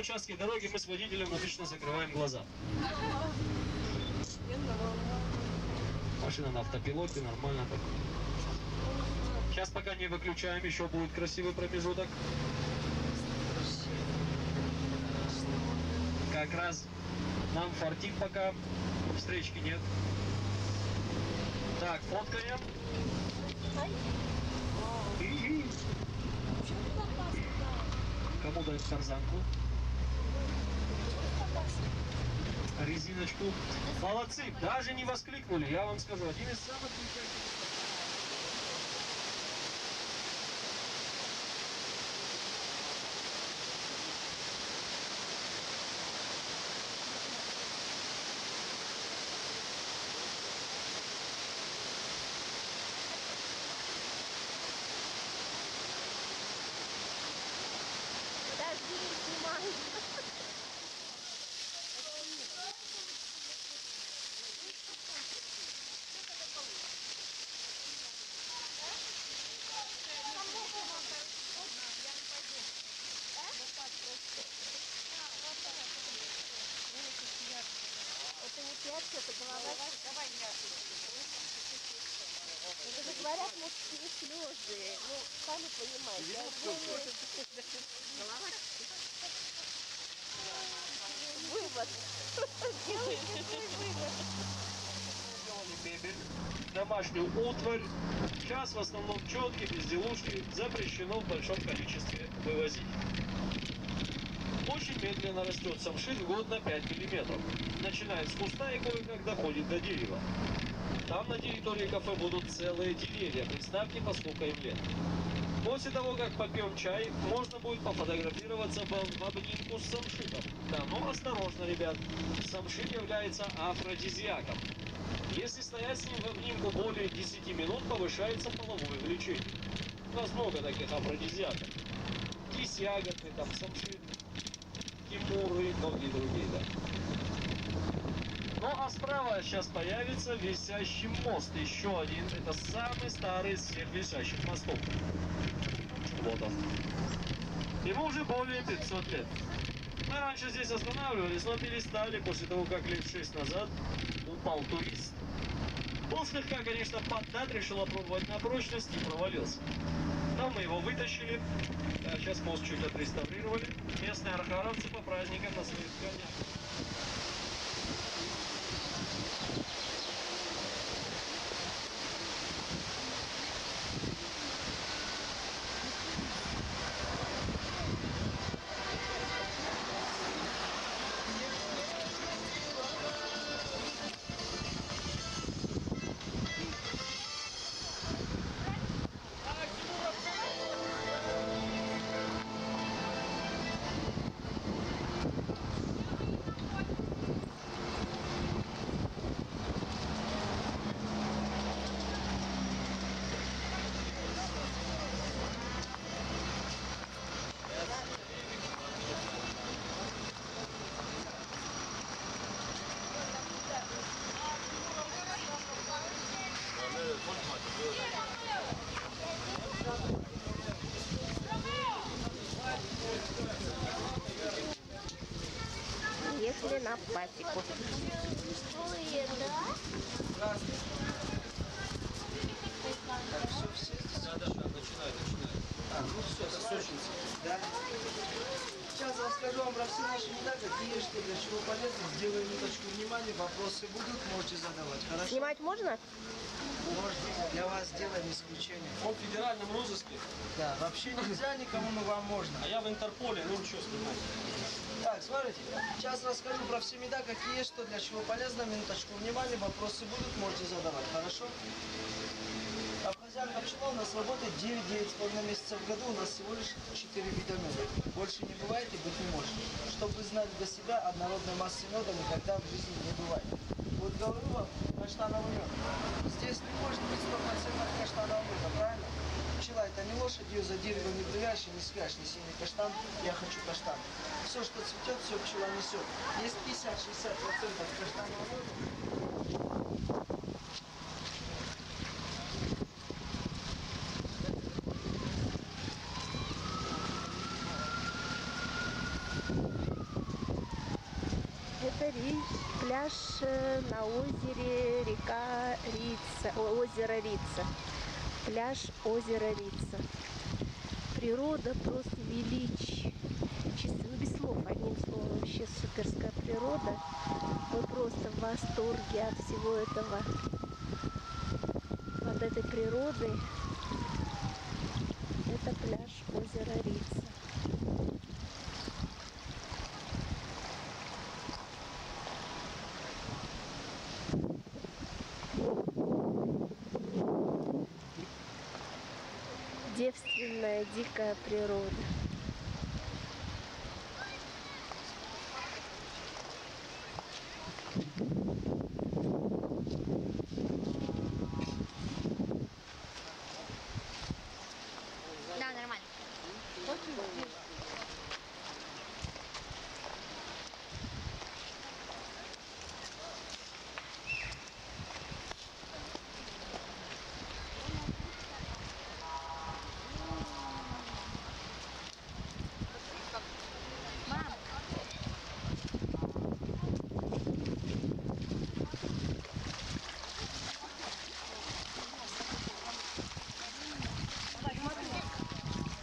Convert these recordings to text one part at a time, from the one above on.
участке дороги мы с водителем обычно закрываем глаза. Машина на автопилоте, нормально так. Сейчас пока не выключаем, еще будет красивый промежуток. Как раз нам фартит пока, встречки нет. Так, фоткаем. Кому дать тарзанку? Резиночку. Молодцы, даже не воскликнули, я вам скажу, один из самых замечательных. Подожди, снимай. Это не пятки, это голова. Давай мясо. Это же говорят, мужские слезы. Ну, сами понимаете. Голова. Вывод. Делайте свой вывод. Делали мебель, домашнюю утварь. Сейчас в основном четки, безделушки запрещено в большом количестве вывозить. Очень медленно растет самшит в год на 5 мм. Начинает с куста и кое-как доходит до дерева. Там на территории кафе будут целые деревья. Представьте, поскольку им лет. После того, как попьем чай, можно будет пофотографироваться в обнимку с самшитом. Да, но осторожно, ребят. Самшит является афродизиаком. Если стоять с ним в обнимку более 10 минут, повышается половое влечение. У нас много таких афродизиаков. Кись ягодный, там самшит, тимуры и многие другие, да. Ну а справа сейчас появится висящий мост. Еще один. Это самый старый из всех висящих мостов. Вот он. Ему уже более 500 лет. Мы раньше здесь останавливались, но перестали после того, как лет 6 назад упал турист. Он слегка, конечно, поддат, решил опробовать на прочность и провалился. Там мы его вытащили. А сейчас мост чуть отреставрировали. Местные архаровцы по праздникам на своих конях. Ехали на пасеку. Так, все, да, начинай. Ну все, это сочница. Да. Сейчас расскажу вам про все наши еда, какие, что, для чего полезно. Сделаю минуточку внимания, вопросы будут, можете задавать. Хорошо? Снимать можно? Можно, для вас сделаем исключение. Он в федеральном розыске, Да, вообще нельзя никому, но вам можно. а я в Интерполе, ну ничего снимать. Так, смотрите, сейчас расскажу про все еда, какие, что, для чего полезно. Минуточку внимания, вопросы будут, можете задавать. Хорошо? Хозяйка пчела у нас работает 9-9,5 месяцев в году, у нас всего лишь 4 вида меда. Больше не бывает и быть не может. Чтобы вы знали для себя, однородной массы меда никогда в жизни не бывает. Вот говорю вам, каштановый мед. Здесь не может быть 100% каштанового меда, правильно? Пчела это не лошадь, ее за дерево не привяжешь, не свяжешь, не синий каштан, я хочу каштан. Все, что цветет, все пчела несет. Есть 50-60% каштанового меда. пляж на озере река Рица, озеро Рица. Пляж озера Рица. Природа просто величественная, ну без слов, одним словом, вообще суперская природа. Мы просто в восторге от всего этого, от этой природы. Это пляж озера Рица. Девственная дикая природа. Да, нормально. Мам.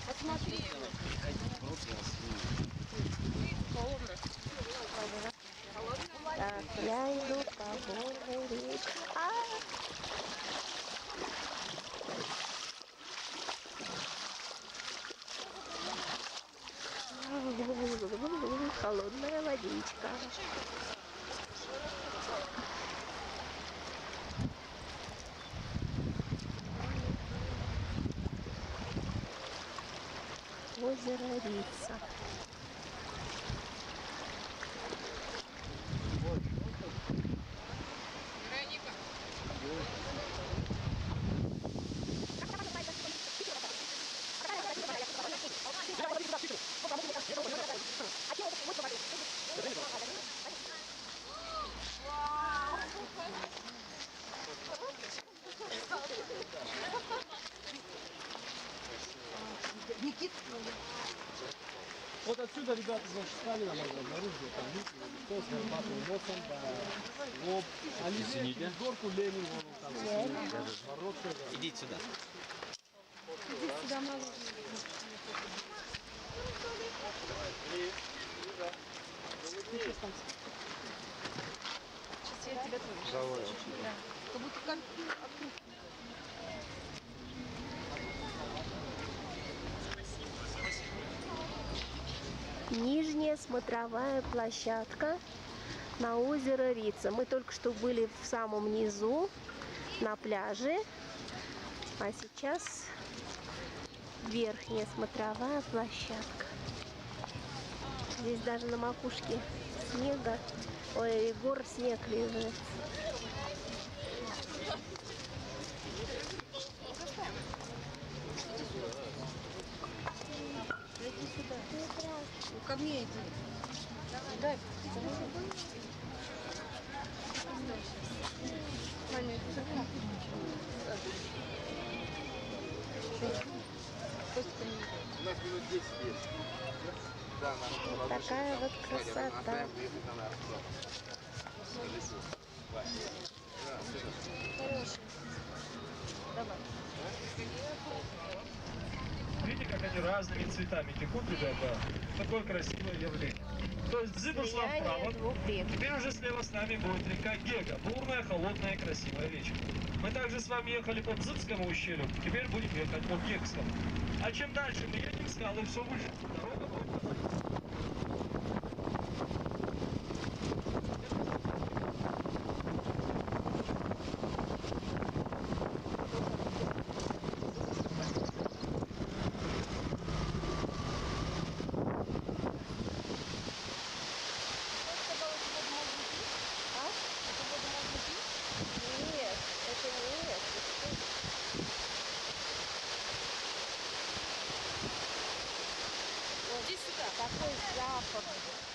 Посмотри. Так, я иду по горной речке. Холодная водичка. Озеро Рица. Вот отсюда, ребята, значит, Сталина можно обнаружить, там кто с горбатым носом, да, лоб. Они через горку Ленин, вон там, Идите сюда. Сейчас я тебя тоже. Да. Как будто как Нижняя смотровая площадка на озеро Рица. Мы только что были в самом низу, на пляже, а сейчас верхняя смотровая площадка. Здесь даже на макушке снега, ой, гор снег лежит. ко мне иди. Дай. Маня, У нас минут 10 есть. Да, Вот такая вот красота. Видите, как они разными цветами текут, ребята? Такое красивое явление. То есть Дзыб ушла вправо. Теперь уже слева с нами будет река Гега. Бурная, холодная, красивая речка. Мы также с вами ехали по Дзыбскому ущелью. Теперь будем ехать по Гегскому. А чем дальше мы едем, скалы все выше. Дорога будет... Нет, это нет. иди сюда. Такой запах.